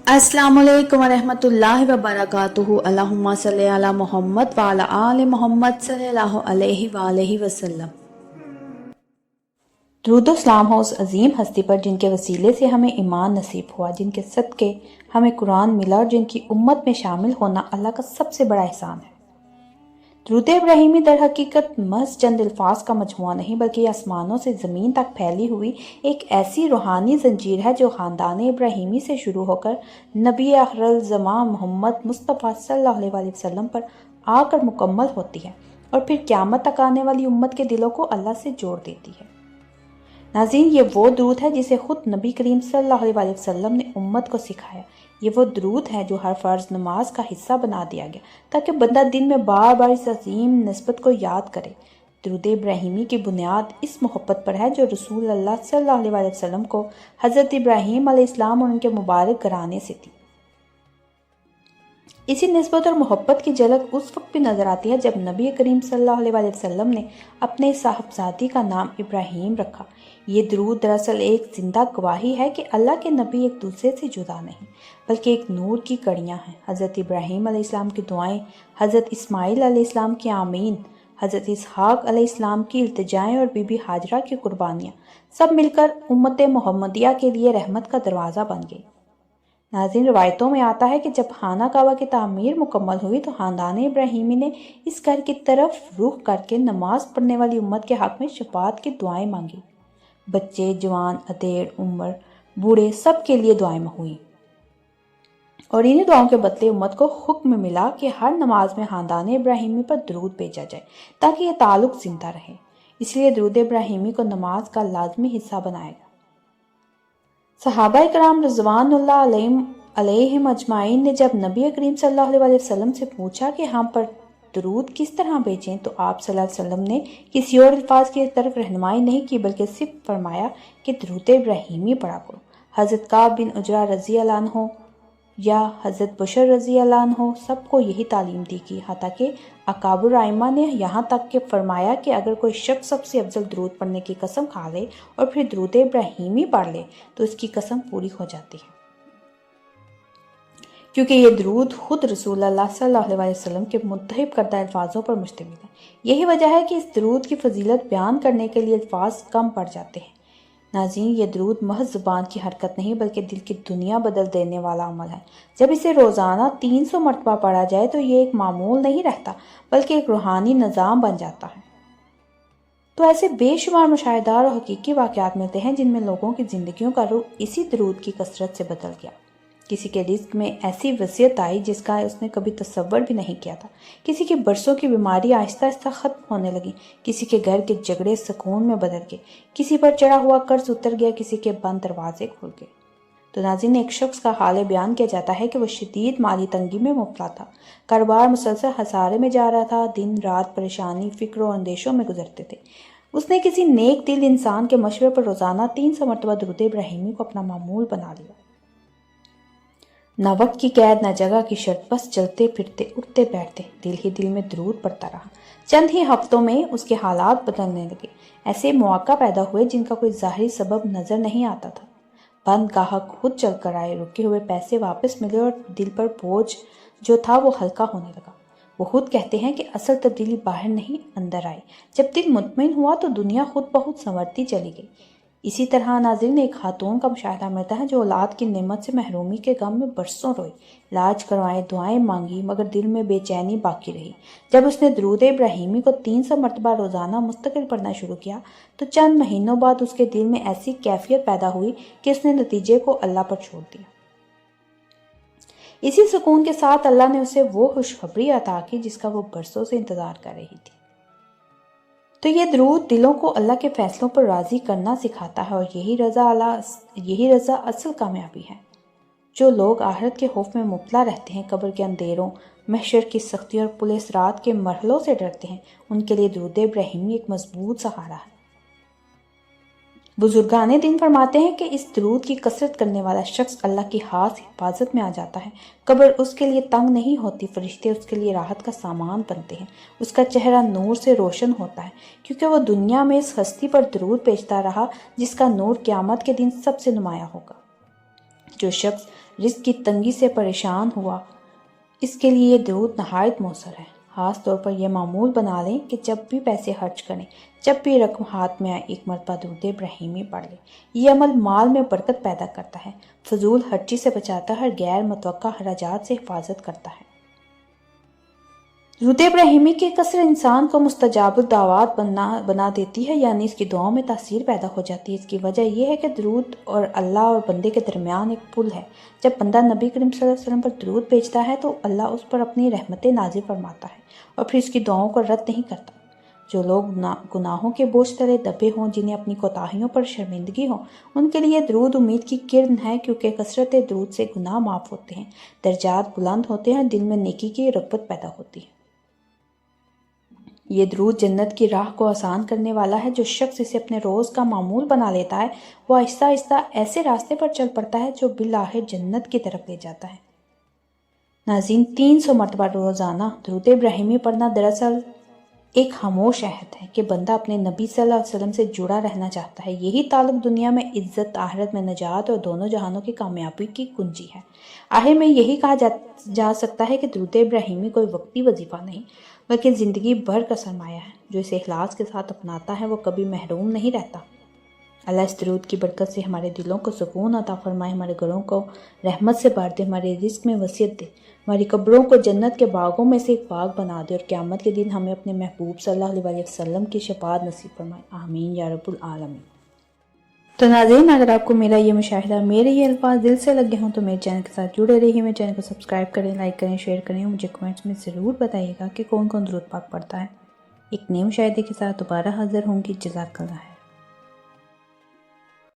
السلام علیکم ورحمۃ اللہ وبرکاتہ۔ اللہم صلی علی محمد وعلی آل محمد صلی اللہ علیہ وآلہ وسلم۔ درود و سلام ہو اس عظیم ہستی پر جن کے وسیلے سے ہمیں ایمان نصیب ہوا، جن کے صدقے ہمیں قرآن ملا اور جن کی امت میں شامل ہونا اللہ کا سب سے بڑا احسان ہے۔ درود ابراہیمی در حقیقت محض چند الفاظ کا مجموعہ نہیں، بلکہ یہ آسمانوں سے زمین تک پھیلی ہوئی ایک ایسی روحانی زنجیر ہے جو خاندان ابراہیمی سے شروع ہو کر نبی آخر الزمان محمد مصطفیٰ صلی اللہ علیہ وسلم پر آ کر مکمل ہوتی ہے اور پھر قیامت تک آنے والی امت کے دلوں کو اللہ سے جوڑ دیتی ہے۔ ناظرین، یہ وہ درود ہے جسے خود نبی کریم صلی اللہ علیہ وسلم نے امت کو سکھایا۔ یہ وہ درود ہے جو ہر فرض نماز کا حصہ بنا دیا گیا تاکہ بندہ دن میں بار بار اس عظیم نسبت کو یاد کرے۔ درود ابراہیمی کی بنیاد اس محبت پر ہے جو رسول اللہ صلی اللہ علیہ وسلم کو حضرت ابراہیم علیہ السلام اور ان کے مبارک گھرانے سے تھی۔ اسی نسبت اور محبت کی جھلک اس وقت بھی نظر آتی ہے جب نبی کریم صلی اللہ علیہ وسلم نے اپنے صاحبزادی کا نام ابراہیم رکھا۔ یہ درود دراصل ایک زندہ گواہی ہے کہ اللہ کے نبی ایک دوسرے سے جدا نہیں بلکہ ایک نور کی کڑیاں ہیں۔ حضرت ابراہیم علیہ السلام کی دعائیں، حضرت اسماعیل علیہ السلام کی آمین، حضرت اسحاق علیہ السلام کی التجائیں اور بی بی ہاجرہ کی قربانیاں سب مل کر امت محمدیہ کے لیے رحمت کا دروازہ بن گئی۔ ناظرین، روایتوں میں آتا ہے کہ جب خانہ کعبہ کی تعمیر مکمل ہوئی تو خاندان ابراہیمی نے اس گھر کی طرف رخ کر کے نماز پڑھنے والی امت کے حق میں شفاعت کی دعائیں مانگی۔ بچے، جوان، ادھیڑ، عمر، بوڑھے سب کے لیے دعائیں ہوئیں اور انہی دعاؤں کے بدلے امت کو حکم ملا کہ ہر نماز میں خاندان ابراہیمی پر درود بھیجا جائے تاکہ یہ تعلق زندہ رہے۔ اس لیے درود ابراہیمی کو نماز کا لازمی حصہ بنایا گیا۔ صحابہ کرام رضوان اللہ علیہم اجمعین نے جب نبی کریم صلی اللہ علیہ وسلم سے پوچھا کہ ہم پر درود کس طرح بھیجیں تو آپ صلی اللہ علیہ وسلم نے کسی اور الفاظ کی طرف رہنمائی نہیں کی بلکہ صرف فرمایا کہ درود ابراہیمی پڑھا کرو۔ حضرت کعب بن عجرہ رضی اللہ عنہ یا حضرت بشر رضی اللہ عنہ سب کو یہی تعلیم دی گئی، حتیٰ کہ اکابر ائمہ نے یہاں تک کہ فرمایا کہ اگر کوئی شخص سب سے افضل درود پڑھنے کی قسم کھا لے اور پھر درود ابراہیمی پڑھ لے تو اس کی قسم پوری ہو جاتی ہے، کیونکہ یہ درود خود رسول اللہ صلی اللہ علیہ وسلم کے منتخب کردہ الفاظوں پر مشتمل ہے۔ یہی وجہ ہے کہ اس درود کی فضیلت بیان کرنے کے لیے الفاظ کم پڑ جاتے ہیں۔ ناظرین، یہ درود محض زبان کی حرکت نہیں بلکہ دل کی دنیا بدل دینے والا عمل ہے۔ جب اسے روزانہ 300 مرتبہ پڑھا جائے تو یہ ایک معمول نہیں رہتا بلکہ ایک روحانی نظام بن جاتا ہے۔ تو ایسے بے شمار مشاہدار اور حقیقی واقعات ملتے ہیں جن میں لوگوں کی زندگیوں کا رخ اسی درود کی کثرت سے بدل گیا۔ کسی کے رزق میں ایسی وسعت آئی جس کا اس نے کبھی تصور بھی نہیں کیا تھا۔ کسی کی برسوں کی بیماری آہستہ آہستہ ختم ہونے لگی، کسی کے گھر کے جھگڑے سکون میں بدل گئے، کسی پر چڑھا ہوا قرض اتر گیا، کسی کے بند دروازے کھل گئے۔ تو ناظرین، ایک شخص کا حال بیان کیا جاتا ہے کہ وہ شدید مالی تنگی میں مبتلا تھا، کاروبار مسلسل خسارے میں جا رہا تھا، دن رات پریشانی، فکر و اندیشوں میں گزرتے تھے۔ اس نے کسی نیک دل انسان کے مشورے پر روزانہ 300 مرتبہ درود ابراہیمی کو اپنا معمول بنا لیا۔ نہ وقت کی قید، نہ جگہ کی شرط، بس چلتے پھرتے اٹھتے بیٹھتے دل ہی دل میں درود پڑتا رہا۔ چند ہی ہفتوں میں اس کے حالات بدلنے لگے۔ ایسے مواقع پیدا ہوئے جن کا کوئی ظاہری سبب نظر نہیں آتا تھا۔ بند گاہک خود چل کر آئے، رکے ہوئے پیسے واپس ملے اور دل پر بوجھ جو تھا وہ ہلکا ہونے لگا۔ وہ خود کہتے ہیں کہ اصل تبدیلی باہر نہیں اندر آئی۔ جب دل مطمئن ہوا تو دنیا خود بخود سنورتی چلی گئی۔ اسی طرح ناظرین، ایک خاتون کا مشاہدہ ملتا ہے جو اولاد کی نعمت سے محرومی کے غم میں برسوں روئی، علاج کروائے، دعائیں مانگی، مگر دل میں بے چینی باقی رہی۔ جب اس نے درود ابراہیمی کو 300 مرتبہ روزانہ مستقل پڑھنا شروع کیا تو چند مہینوں بعد اس کے دل میں ایسی کیفیت پیدا ہوئی کہ اس نے نتیجے کو اللہ پر چھوڑ دیا۔ اسی سکون کے ساتھ اللہ نے اسے وہ خوشخبری عطا کی جس کا وہ برسوں سے انتظار کر رہی تھی۔ تو یہ درود دلوں کو اللہ کے فیصلوں پر راضی کرنا سکھاتا ہے اور یہی رضا اصل کامیابی ہے۔ جو لوگ آخرت کے خوف میں مبتلا رہتے ہیں، قبر کے اندھیروں، محشر کی سختی اور پل صراط کے مرحلوں سے ڈرتے ہیں، ان کے لیے درود ابراہیمی ایک مضبوط سہارا ہے۔ بزرگان دین فرماتے ہیں کہ اس درود کی کثرت کرنے والا شخص اللہ کی خاص حفاظت میں آ جاتا ہے۔ قبر اس کے لیے تنگ نہیں ہوتی، فرشتے اس کے لیے راحت کا سامان بنتے ہیں، اس کا چہرہ نور سے روشن ہوتا ہے کیونکہ وہ دنیا میں اس ہستی پر درود بھیجتا رہا جس کا نور قیامت کے دن سب سے نمایاں ہوگا۔ جو شخص رزق کی تنگی سے پریشان ہوا اس کے لیے یہ درود نہایت مؤثر ہے۔ خاص طور پر یہ معمول بنا لیں کہ جب بھی پیسے خرچ کریں، جب بھی رقم ہاتھ میں آئے، ایک مرتبہ درود ابراہیمی پڑھ لیں۔ یہ عمل مال میں برکت پیدا کرتا ہے، فضول خرچی سے بچاتا ہے اور غیر متوقع اخراجات سے حفاظت کرتا ہے۔ درود ابراہیمی کی کثرت انسان کو مستجاب الدعوات بنا دیتی ہے، یعنی اس کی دعاؤں میں تاثیر پیدا ہو جاتی ہے۔ اس کی وجہ یہ ہے کہ درود اور اللہ اور بندے کے درمیان ایک پل ہے۔ جب بندہ نبی کریم صلی اللہ علیہ وسلم پر درود بھیجتا ہے تو اللہ اس پر اپنی رحمتیں نازل فرماتا ہے اور پھر اس کی دعاؤں کو رد نہیں کرتا۔ جو لوگ گناہوں کے بوجھ تلے دبے ہوں، جنہیں اپنی کوتاہیوں پر شرمندگی ہو، ان کے لیے درود امید کی کرن ہے، کیونکہ کثرت درود سے گناہ معاف ہوتے ہیں، درجات بلند ہوتے ہیں، دل میں نیکی کی رغبت پیدا ہوتی ہے۔ یہ درود جنت کی راہ کو آسان کرنے والا ہے۔ جو شخص اسے اپنے روز کا معمول بنا لیتا ہے وہ آہستہ آہستہ ایسے راستے پر چل پڑتا ہے جو بالآخر جنت کی طرف لے جاتا ہے۔ ناظرین، 300 مرتبہ روزانہ درود ابراہیمی پڑھنا دراصل ایک خاموش عہد ہے کہ بندہ اپنے نبی صلی اللہ علیہ وسلم سے جڑا رہنا چاہتا ہے۔ یہی تعلق دنیا میں عزت، آخرت میں نجات اور دونوں جہانوں کی کامیابی کی کنجی ہے۔ آخر میں یہی کہا جا سکتا ہے کہ درود ابراہیمی کوئی وقتی وظیفہ نہیں بلکہ زندگی بھر کا سرمایہ ہے۔ جو اسے اخلاص کے ساتھ اپناتا ہے وہ کبھی محروم نہیں رہتا۔ اللہ اس درود کی برکت سے ہمارے دلوں کو سکون عطا فرمائے، ہمارے گھروں کو رحمت سے بھر دے، ہمارے رزق میں وسعت دے، ہماری قبروں کو جنت کے باغوں میں سے ایک باغ بنا دے اور قیامت کے دن ہمیں اپنے محبوب صلی اللہ علیہ وسلم کی شفاعت نصیب فرمائے، آمین یا رب العالمین۔ تو ناظرین، اگر آپ کو میرا یہ مشاہدہ، میرے یہ الفاظ دل سے لگے ہوں تو میرے چینل کے ساتھ جڑے رہیے، میرے چینل کو سبسکرائب کریں، لائک کریں، شیئر کریں، مجھے کمنٹس میں ضرور بتائیے گا کہ کون کون درود پاک پڑھتا ہے۔ ایک نئے مشاہدے کے ساتھ دوبارہ حاضر ہوں گی۔ جزاک اللہ۔